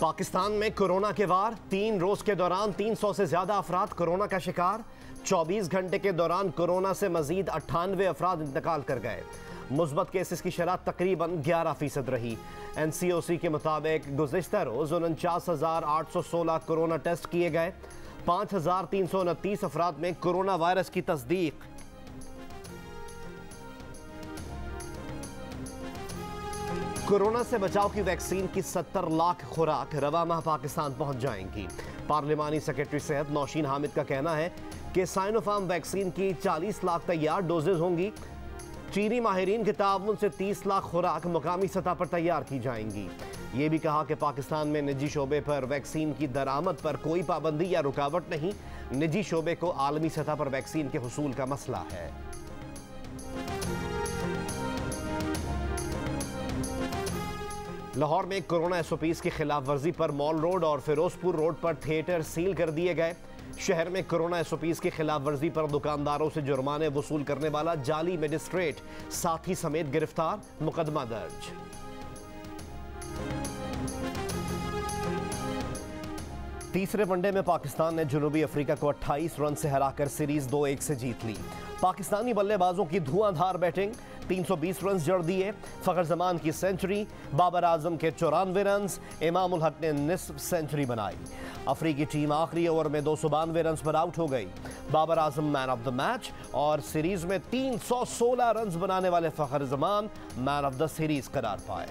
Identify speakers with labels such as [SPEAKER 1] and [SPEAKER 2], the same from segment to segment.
[SPEAKER 1] पाकिस्तान में कोरोना के वार, 3 रोज के दौरान 300 से ज्यादा अफराद कोरोना का शिकार। 24 घंटे के दौरान कोरोना से मजीद 98 अफराद इंतकाल कर गए। मुस्बत केसेस की शरह तकरीबन 11% रही। NCOC के मुताबिक गुज़िश्ता रोज 49,816 कोरोना टेस्ट किए गए। 5,329 अफराद में कोरोना वायरस की तस्दीक। कोरोना से बचाव की वैक्सीन की 70 लाख खुराक रवा माह पाकिस्तान पहुंच जाएंगी। पार्लिमानी सेक्रेटरी सेहत नौशीन हामिद का कहना है कि साइनोफार्म वैक्सीन की 40 लाख तैयार डोजेज होंगी। चीनी माहिरीन के ताउन से 30 लाख खुराक मुकामी सतह पर तैयार की जाएंगी। ये भी कहा कि पाकिस्तान में निजी शोबे पर वैक्सीन की दरामद पर कोई पाबंदी या रुकावट नहीं। निजी शोबे को आलमी सतह पर वैक्सीन के हुसूल का मसला है। लाहौर में कोरोना SOPs की खिलाफ वर्जी पर मॉल रोड और फिरोजपुर रोड पर थिएटर सील कर दिए गए। शहर में कोरोना SOPs की खिलाफ वर्जी पर दुकानदारों से जुर्माने वसूल करने वाला जाली मजिस्ट्रेट साथी समेत गिरफ्तार, मुकदमा दर्ज। तीसरे वनडे में पाकिस्तान ने जनूबी अफ्रीका को 28 रन से हराकर सीरीज 2-1 से जीत ली। पाकिस्तानी बल्लेबाजों की धुआंधार बैटिंग, 320 रन जड़ दिए। फखर जमान की सेंचुरी, बाबर आजम के 94 रन, इमाम उल हक ने निस्फ सेंचुरी बनाई। अफ्रीकी टीम आखिरी ओवर में 292 रन पर आउट हो गई। Babar Azam man of the match और सीरीज में 316 रन बनाने वाले Fakhar Zaman man of the series करार पाए।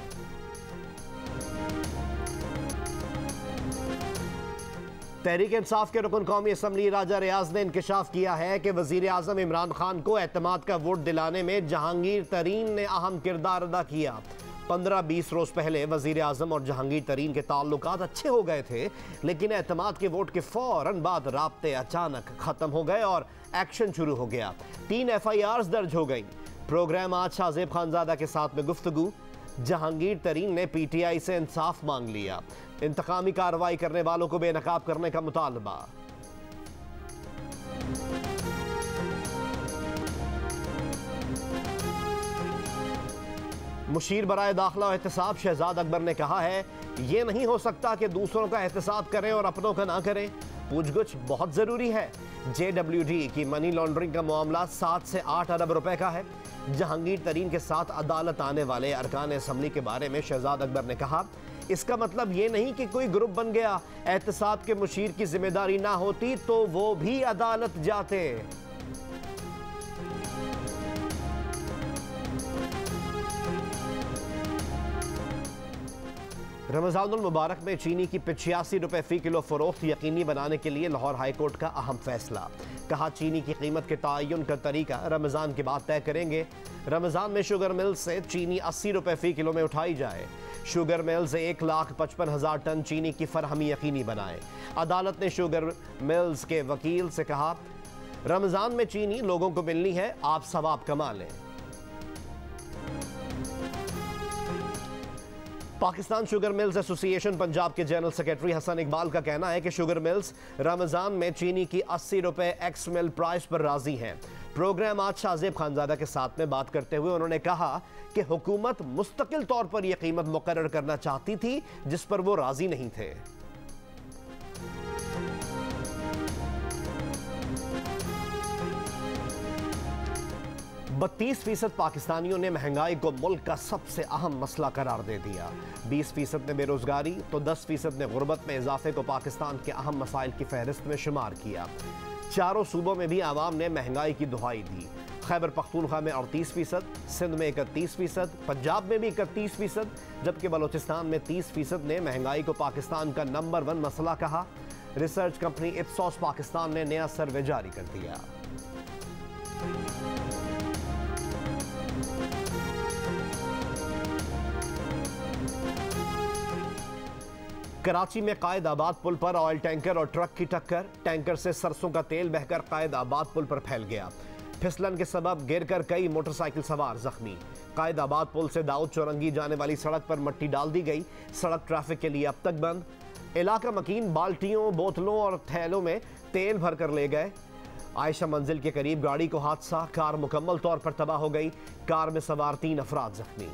[SPEAKER 1] तहरीक इंसाफ के रुकन कौमी असम्बली राजा रियाज ने इंकशाफ किया है कि वजीर आजम इमरान खान को एतमाद का वोट दिलाने में जहांगीर तरीन ने अहम किरदार अदा किया। 15-20 रोज पहले वजीर आजम और जहांगीर तरीन के ताल्लुकात अच्छे हो गए थे, लेकिन एतमाद के वोट के फौरन बाद राब्ते अचानक खत्म हो गए और एक्शन शुरू हो गया। 3 FIRs दर्ज हो गई। प्रोग्राम आज शाहजेब खानजादा के साथ में गुफ्तगू। जहांगीर तरीन ने PTI से इंसाफ मांग लिया। इंतकामी कार्रवाई करने वालों को बेनकाब करने का मुतालबा। मुशीर बराए दाखिला और एहतसाब शहजाद अकबर ने कहा है, यह नहीं हो सकता कि दूसरों का एहतसाब करें और अपनों का ना करें। पूछगछ बहुत जरूरी है। JWD की मनी लॉन्ड्रिंग का मामला 7 से 8 अरब रुपए का है। जहांगीर तरीन के साथ अदालत आने वाले अरकान असम्बली के बारे में शहजाद अकबर ने कहा, इसका मतलब ये नहीं कि कोई ग्रुप बन गया। एहतसाब के मुशीर की जिम्मेदारी ना होती तो वो भी अदालत जाते। रमजानुल मुबारक में चीनी की 85 रुपए फी किलो फरोख्त यकीनी बनाने के लिए लाहौर हाईकोर्ट का अहम फैसला। कहा, चीनी की कीमत के तयन का तरीका रमजान के बाद तय करेंगे। रमजान में शुगर मिल से चीनी 80 रुपए फी किलो में उठाई जाए। शुगर मिल से 1,55,000 टन चीनी की फरहमी यकीनी बनाए। अदालत ने शुगर मिल्स के वकील से कहा, रमजान में चीनी लोगों को मिलनी है, आप सवाब कमा लें। Pakistan sugar mills association Punjab के जनरल सेक्रेटरी हसन इकबाल का कहना है कि शुगर मिल्स रमजान में चीनी की 80 रुपए एक्स मिल प्राइस पर राजी हैं। प्रोग्राम आज शाहजेब खानजादा के साथ में बात करते हुए उन्होंने कहा कि हुकूमत मुस्तकिल तौर पर यह कीमत मुकर्रर करना चाहती थी जिस पर वो राजी नहीं थे। 32% पाकिस्तानियों ने महंगाई को मुल्क का सबसे अहम मसला करार दे दिया। 20% ने बेरोजगारी तो 10% ने गुर्बत में इजाफे को पाकिस्तान के अहम मसाइल की फहरिस्त में शुमार किया। चारों सूबों में भी आवाम ने महंगाई की दुहाई दी। खैबर पख्तूनख्वा में 38%, सिंध में 31%, पंजाब में भी 31%, जबकि बलोचिस्तान में 30% ने महंगाई को पाकिस्तान का नंबर 1 मसला कहा। रिसर्च कंपनी इप्सॉस पाकिस्तान ने नया सर्वे जारी कर दिया। कराची में कायद आबाद पुल पर ऑयल टैंकर और ट्रक की टक्कर। टैंकर से सरसों का तेल बहकर कायद आबाद पुल पर फैल गया। फिसलन के सबब गिरकर कई मोटरसाइकिल सवार जख्मी। कायद आबाद पुल से दाऊद चौरंगी जाने वाली सड़क पर मट्टी डाल दी गई। सड़क ट्रैफिक के लिए अब तक बंद। इलाका मकीन बाल्टियों, बोतलों और थैलों में तेल भरकर ले गए। आयशा मंजिल के करीब गाड़ी को हादसा, कार मुकम्मल तौर पर तबाह हो गई। कार में सवार 3 अफराद जख्मी।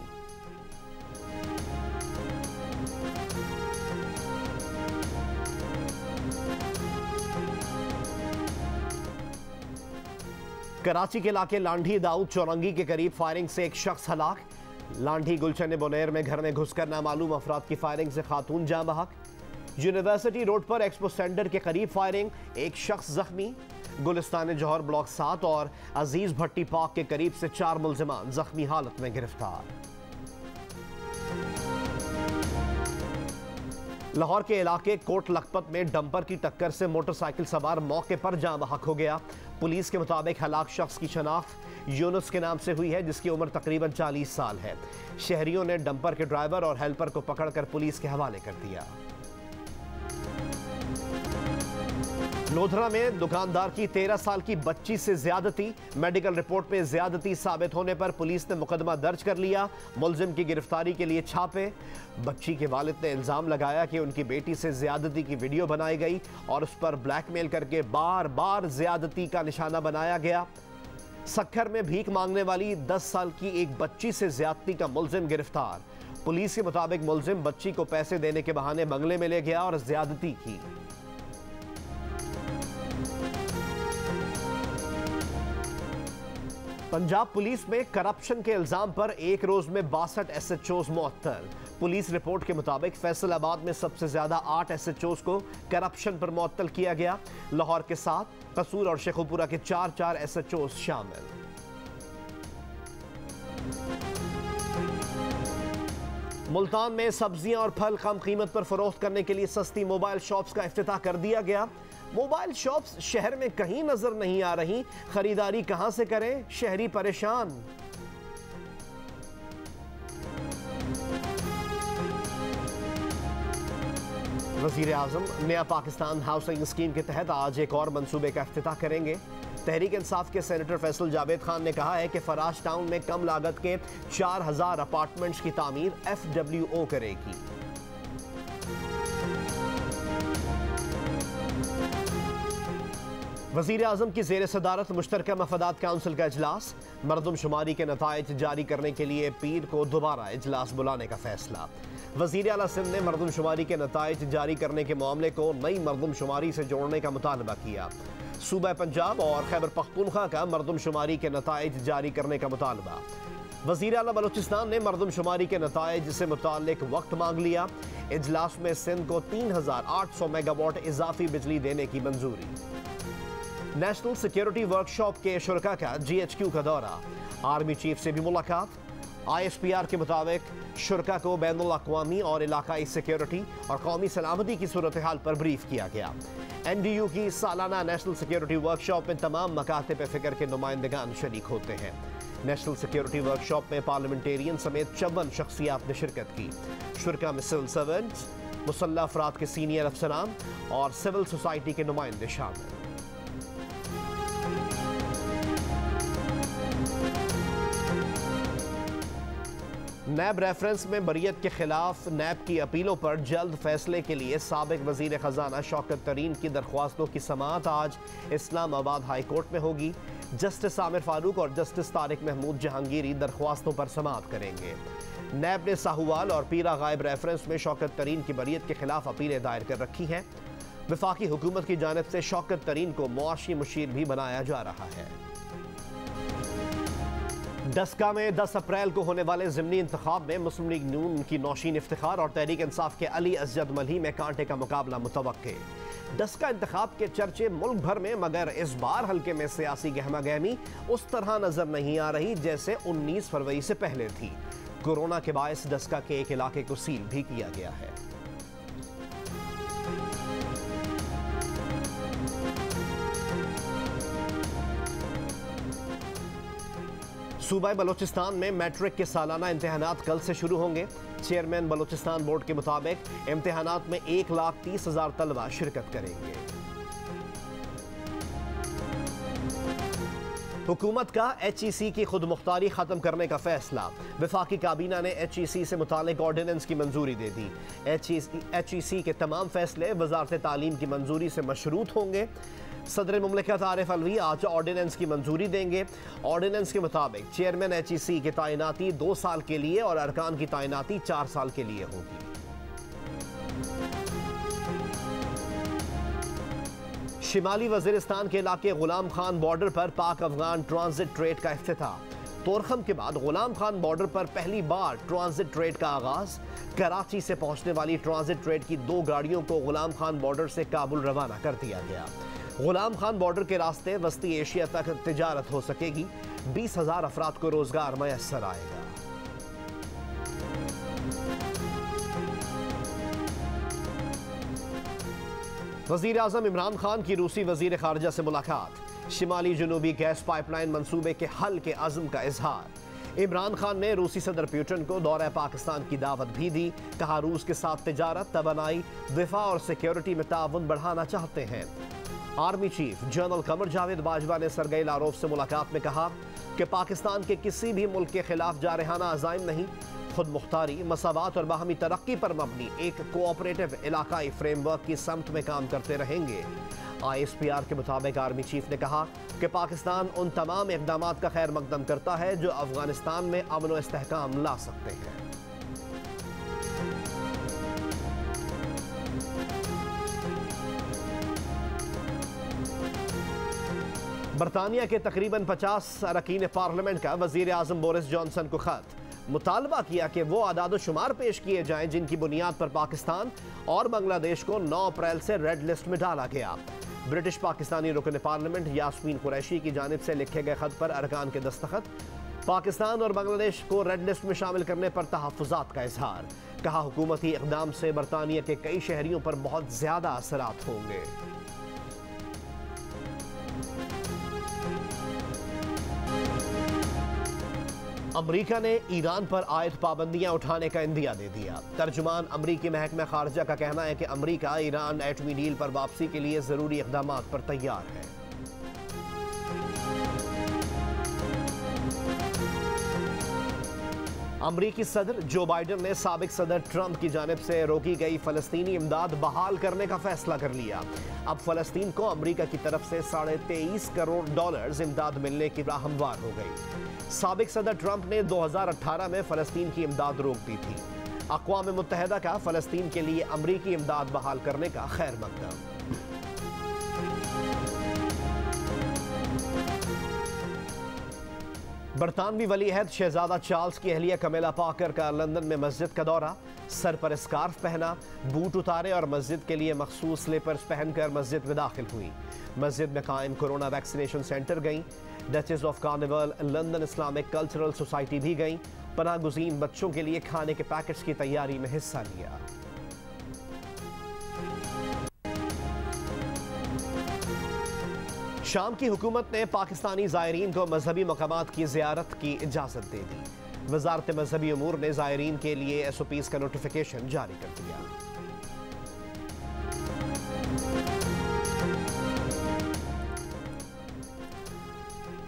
[SPEAKER 1] कराची के इलाके लांढी दाऊद चौरंगी के करीब फायरिंग से एक शख्स हलाक। लांढी गुलशन बोनेर में घर में घुसकर नामालूम अफराद की फायरिंग से खातून जाँ बहक। यूनिवर्सिटी रोड पर एक्सपो सेंटर के करीब फायरिंग, एक शख्स जख्मी। गुलिस्तान जौहर ब्लॉक 7 और अजीज भट्टी पार्क के करीब से 4 मुलजिमान जख्मी हालत में गिरफ्तार। लाहौर के इलाके कोट लखपत में डंपर की टक्कर से मोटरसाइकिल सवार मौके पर जाँ बहक हो गया। पुलिस के मुताबिक हलाक शख्स की शनाख्त यूनुस के नाम से हुई है, जिसकी उम्र तकरीबन 40 साल है। शहरियों ने डंपर के ड्राइवर और हेल्पर को पकड़कर पुलिस के हवाले कर दिया। लोधरा में दुकानदार की 13 साल की बच्ची से ज्यादती, मेडिकल रिपोर्ट में ज्यादती साबित होने पर पुलिस ने मुकदमा दर्ज कर लिया। मुलजिम की गिरफ्तारी के लिए छापे। बच्ची के वालिद ने इल्जाम लगाया कि उनकी बेटी से ज्यादती की वीडियो बनाई गई और उस पर ब्लैकमेल करके बार बार ज्यादती का निशाना बनाया गया। सक्खर में भीख मांगने वाली 10 साल की एक बच्ची से ज्यादती का मुलजिम गिरफ्तार। पुलिस के मुताबिक मुलजिम बच्ची को पैसे देने के बहाने बंगले में ले गया और ज्यादती की। पंजाब पुलिस में करप्शन के इल्जाम पर एक रोज में 62 SHOs मुअत्तल। पुलिस रिपोर्ट के मुताबिक फैसलाबाद में सबसे ज्यादा 8 SHOs को करप्शन पर मुअत्तल किया गया। लाहौर के 7, कसूर और शेखुपुरा के 4 SHOs शामिल। मुल्तान में सब्जियां और फल कम कीमत पर फरोख्त करने के लिए सस्ती मोबाइल शॉप्स का इफ्तिताह कर दिया गया। मोबाइल शॉप्स शहर में कहीं नजर नहीं आ रही, खरीदारी कहां से करें, शहरी परेशान। वजीर आजम नया पाकिस्तान हाउसिंग स्कीम के तहत आज एक और मंसूबे का इफ्तिताह करेंगे। तहरीक इंसाफ के सेनेटर फैसल जावेद खान ने कहा है कि फराज टाउन में कम लागत के 4000 अपार्टमेंट्स की तामीर FWO करेगी। वजीर आजम की जेर सदारत मुश्तरका मफादात काउंसिल का इजलास। मरदमशुमारी के नताइज जारी करने के लिए पीर को दोबारा इजलास बुलाने का फैसला। वजीर आला सिंध ने मरदमशुमारी के नताइज जारी करने के मामले को नई मरदमशुमारी से जोड़ने का मुतालबा किया। सूबा पंजाब और खैबर पख्तूनख्वा का मरदमशुमारी के नताइज जारी करने का मुतालबा। वजीर आला बलोचिस्तान ने मरदमशुमारी के नताइज से मुताल्लिक वक्त मांग लिया। इजलास में सिंध को 3800 मेगावाट इजाफी बिजली देने की मंजूरी। नेशनल सिक्योरिटी वर्कशॉप के शुरका का GHQ का दौरा। आर्मी चीफ से भी मुलाकात। ISPR के मुताबिक शुरका को बैनुल अक़वामी और इलाकाई सिक्योरिटी और कौमी सलामती की सूरत हाल पर ब्रीफ किया गया। NDU की सालाना नेशनल सिक्योरिटी वर्कशॉप में तमाम मकातिब फ़िक्र के नुमाइंदगान शरीक होते हैं। नेशनल सिक्योरिटी वर्कशॉप में पार्लियामेंटेरियन समेत 54 शख्सियात ने शिरकत की। शुरका में सिविल सर्वेंट्स, मुसल्लह अफराद के सीनियर अफसरान और सिविल सोसाइटी के नुमाइंदे शामिल। नैब रेफरेंस में बरियत के खिलाफ नैब की अपीलों पर जल्द फैसले के लिए साबिक वजीर खजाना शौकत तरीन की दरख्वास्तों की समाअत आज इस्लामाबाद हाई कोर्ट में होगी। जस्टिस आमिर फारूक और जस्टिस तारिक महमूद जहांगीरी दरख्वास्तों पर समाअत करेंगे। नैब ने साहूवाल और पीरा गायब रेफरेंस में शौकत तरीन की बरियत के खिलाफ अपीलें दायर कर रखी हैं। वफाकी हुकूमत की जानिब से शौकत तरीन को मुआशी मुशीर भी बनाया जा रहा है। डस्का में 10 अप्रैल को होने वाले ज़िमनी इंतखाब में मुस्लिम लीग नून की नौशीन इफ्तिखार और तहरीक इंसाफ के अली असजद मलही में कांटे का मुकाबला मुतवक्के। डस्का इंतखाब के चर्चे मुल्क भर में, मगर इस बार हल्के में सियासी गहमा गहमी उस तरह नजर नहीं आ रही जैसे 19 फरवरी से पहले थी। कोरोना के बायस डस्का के एक इलाके को सील भी किया गया है। सूबा बलोचिस्तान में मैट्रिक के सालाना इम्तहानात कल से शुरू होंगे। चेयरमैन बलोचिस्तान बोर्ड के मुताबिक इम्तहानात में 1,30,000 तलबा शिरकत करेंगे। हुकूमत का HEC की खुद मुख्तारी खत्म करने का फैसला। वफाकी काबीना ने HEC से मुतालिक ऑर्डिनेंस की मंजूरी दे दी। HEC के तमाम फैसले वजारत तालीम की मंजूरी से मशरूत होंगे। सदर मुमलिकत आरिफ अलवी आज ऑर्डिनेंस की मंजूरी देंगे। ऑर्डिनेंस के मुताबिक चेयरमैन HEC की तैनाती 2 साल के लिए और अरकान की तैनाती 4 साल के लिए होगी। शिमाली वजीरिस्तान के इलाके गुलाम खान बॉर्डर पर पाक अफगान ट्रांजिट ट्रेड का इफ्तिताह। तोरखम के बाद गुलाम खान बॉर्डर पर पहली बार ट्रांजिट ट्रेड का आगाज। कराची से पहुंचने वाली ट्रांजिट ट्रेड की 2 गाड़ियों को गुलाम खान बॉर्डर से काबुल रवाना कर दिया गया। गुलाम खान बॉर्डर के रास्ते वस्ती एशिया तक तिजारत हो सकेगी। 20,000 अफराद को रोजगार मयसर आएगा। वजीर आजम इमरान खान की रूसी वजीर खारजा से मुलाकात। शिमाली जुनूबी गैस पाइपलाइन मंसूबे के हल के अज़्म का इजहार। इमरान खान ने रूसी सदर पुतिन को दौरा पाकिस्तान की दावत भी दी। कहा रूस के साथ तिजारत, तवानाई, दिफा और सिक्योरिटी में ताउन बढ़ाना चाहते हैं। Army chief general Qamar Javed Bajwa ने सरगई लारोफ से मुलाकात में कहा कि पाकिस्तान के किसी भी मुल्क के खिलाफ जारहाना अज़ाइम नहीं, खुद मुख्तारी, मसावात और बाहमी तरक्की पर मबनी एक कोऑपरेटिव इलाकाई फ्रेमवर्क की समत में काम करते रहेंगे। ISPR के मुताबिक आर्मी चीफ ने कहा कि पाकिस्तान उन तमाम इक़दामात का खैर मकदम करता है जो अफगानिस्तान में अमन व इस्तेहकाम ला सकते हैं। बरतानिया के तकरीबन 50 अरकान पार्लियामेंट का वजीर आजम बोरिस जॉनसन को खत। मुतालबा किया कि वो आदाद शुमार पेश किए जाएं जिनकी बुनियाद पर पाकिस्तान और बांग्लादेश को 9 अप्रैल से रेड लिस्ट में डाला गया। ब्रिटिश पाकिस्तानी रुकन पार्लियामेंट यास्मीन कुरैशी की जानिब से लिखे गए खत पर अरकान के दस्तखत। पाकिस्तान और बांग्लादेश को रेड लिस्ट में शामिल करने पर तहफ़्फ़ुज़ात का इजहार। कहा हुकूमती इक़दाम से बरतानिया के कई शहरियों पर बहुत ज़्यादा असरात होंगे। अमरीका ने ईरान पर आयद पाबंदियां उठाने का इंदिया दे दिया। तर्जुमान अमरीकी महकमा खारजा का कहना है कि अमरीका ईरान एटमी डील पर वापसी के लिए जरूरी इक़दामात पर तैयार है। अमरीकी सदर जो बाइडन ने साबिक सदर ट्रंप की जानिब से रोकी गई फ़लस्तीनी इमदाद बहाल करने का फैसला कर लिया। अब फ़लस्तीन को अमरीका की तरफ से $23.5 करोड़ इमदाद मिलने की राह हमवार हो गई। साबिक सदर ट्रंप ने 2018 में फ़लस्तीन की इमदाद रोक दी थी। अक़वाम मुत्तहिदा का फ़लस्तीन के लिए अमरीकी इमदाद बहाल करने का खैर मकदम। बरतानवी वलीअहद शहजादा चार्ल्स की अहलिया कमेला पाकर का लंदन में मस्जिद का दौरा। सर पर स्कार्फ पहना, बूट उतारे और मस्जिद के लिए मखसूस स्लीपर्स पहनकर मस्जिद में दाखिल हुई। मस्जिद में कायम कोरोना वैक्सीनेशन सेंटर गईं। Duchess of carnival London Islamic cultural society भी गईं। पनाह गुज़ीन बच्चों के लिए खाने के पैकेट्स की तैयारी में हिस्सा लिया। शाम की हुकूमत ने पाकिस्तानी ज़ायरीन को मजहबी मकामात की ज़ियारत की इजाज़त दे दी। वज़ारत मजहबी अमूर ने ज़ायरीन के लिए SOPs का नोटिफिकेशन जारी कर दिया।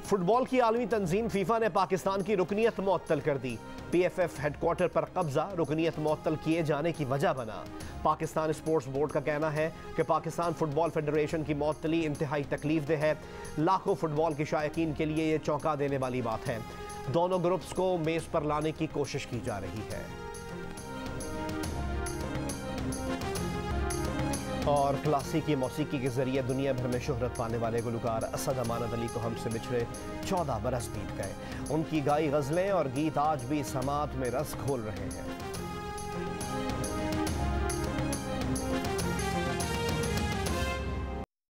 [SPEAKER 1] फुटबॉल की आलमी तंजीम फीफा ने पाकिस्तान की रुकनियत मुअत्तल कर दी। PFF हेडक्वार्टर पर कब्जा रुकनियत मुअत्तल किए जाने की वजह बना। पाकिस्तान स्पोर्ट्स बोर्ड का कहना है कि पाकिस्तान फुटबॉल फेडरेशन की मुअत्तली इंतहाई तकलीफदेह है। लाखों फुटबॉल के शायकीन के लिए ये चौंका देने वाली बात है। दोनों ग्रुप्स को मेज पर लाने की कोशिश की जा रही है। और क्लासिकी मौसीकी के जरिए दुनिया भर में शोहरत पाने वाले गुलकार असद अमानत अली को हमसे बिछड़े 14 बरस बीत गए। उनकी गाई गज़लें और गीत आज भी समात में रस घोल रहे हैं।